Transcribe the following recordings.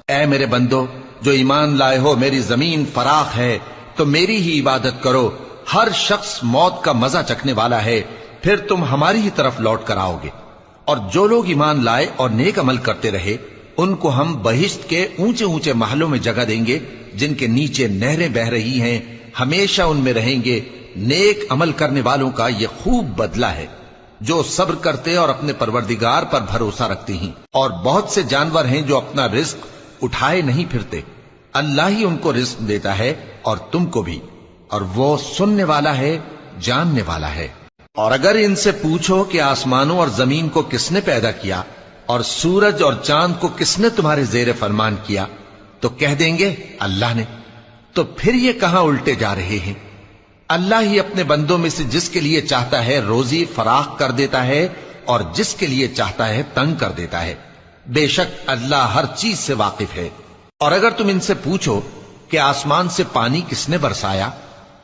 اے میرے بندو جو ایمان لائے ہو، میری زمین فراخ ہے تو میری ہی عبادت کرو، ہر شخص موت کا مزہ چکھنے والا ہے، پھر تم ہماری ہی طرف لوٹ کر آؤ گے۔ اور جو لوگ ایمان لائے اور نیک عمل کرتے رہے ان کو ہم بہشت کے اونچے اونچے محلوں میں جگہ دیں گے جن کے نیچے نہریں بہ رہی ہیں، ہمیشہ ان میں رہیں گے۔ نیک عمل کرنے والوں کا یہ خوب بدلہ ہے جو صبر کرتے اور اپنے پروردگار پر بھروسہ رکھتے ہیں۔ اور بہت سے جانور ہیں جو اپنا رزق اٹھائے نہیں پھرتے، اللہ ہی ان کو رزق دیتا ہے اور تم کو بھی، اور وہ سننے والا ہے، جاننے والا ہے۔ اور اگر ان سے پوچھو کہ آسمانوں اور زمین کو کس نے پیدا کیا اور سورج اور چاند کو کس نے تمہارے زیر فرمان کیا تو کہہ دیں گے اللہ نے۔ تو پھر یہ کہاں الٹے جا رہے ہیں؟ اللہ ہی اپنے بندوں میں سے جس کے لیے چاہتا ہے روزی فراخ کر دیتا ہے اور جس کے لیے چاہتا ہے تنگ کر دیتا ہے، بے شک اللہ ہر چیز سے واقف ہے۔ اور اگر تم ان سے پوچھو کہ آسمان سے پانی کس نے برسایا،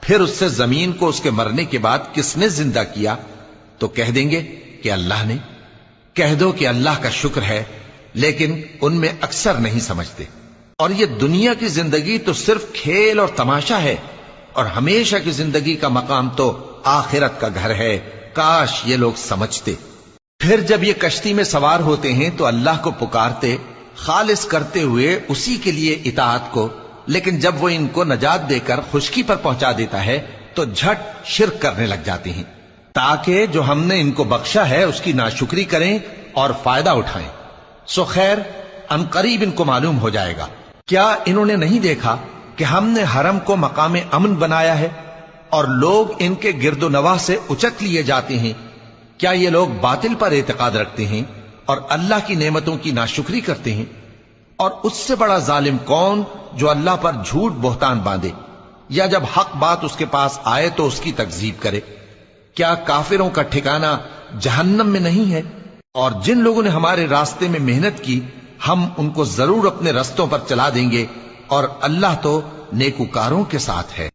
پھر اس سے زمین کو اس کے مرنے کے بعد کس نے زندہ کیا تو کہہ دیں گے کہ اللہ نے۔ کہہ دو کہ اللہ کا شکر ہے، لیکن ان میں اکثر نہیں سمجھتے۔ اور یہ دنیا کی زندگی تو صرف کھیل اور تماشا ہے، اور ہمیشہ کی زندگی کا مقام تو آخرت کا گھر ہے، کاش یہ لوگ سمجھتے۔ پھر جب یہ کشتی میں سوار ہوتے ہیں تو اللہ کو پکارتے خالص کرتے ہوئے اسی کے لیے اطاعت کو، لیکن جب وہ ان کو نجات دے کر خشکی پر پہنچا دیتا ہے تو جھٹ شرک کرنے لگ جاتے ہیں، تاکہ جو ہم نے ان کو بخشا ہے اس کی ناشکری کریں اور فائدہ اٹھائیں۔ سو خیر ان قریب ان کو معلوم ہو جائے گا۔ کیا انہوں نے نہیں دیکھا کہ ہم نے حرم کو مقام امن بنایا ہے اور لوگ ان کے گرد و نواح سے اچک لیے جاتے ہیں؟ کیا یہ لوگ باطل پر اعتقاد رکھتے ہیں اور اللہ کی نعمتوں کی ناشکری کرتے ہیں؟ اور اس سے بڑا ظالم کون جو اللہ پر جھوٹ بہتان باندھے، یا جب حق بات اس کے پاس آئے تو اس کی تکذیب کرے؟ کیا کافروں کا ٹھکانہ جہنم میں نہیں ہے؟ اور جن لوگوں نے ہمارے راستے میں محنت کی ہم ان کو ضرور اپنے رستوں پر چلا دیں گے، اور اللہ تو نیکوکاروں کے ساتھ ہے۔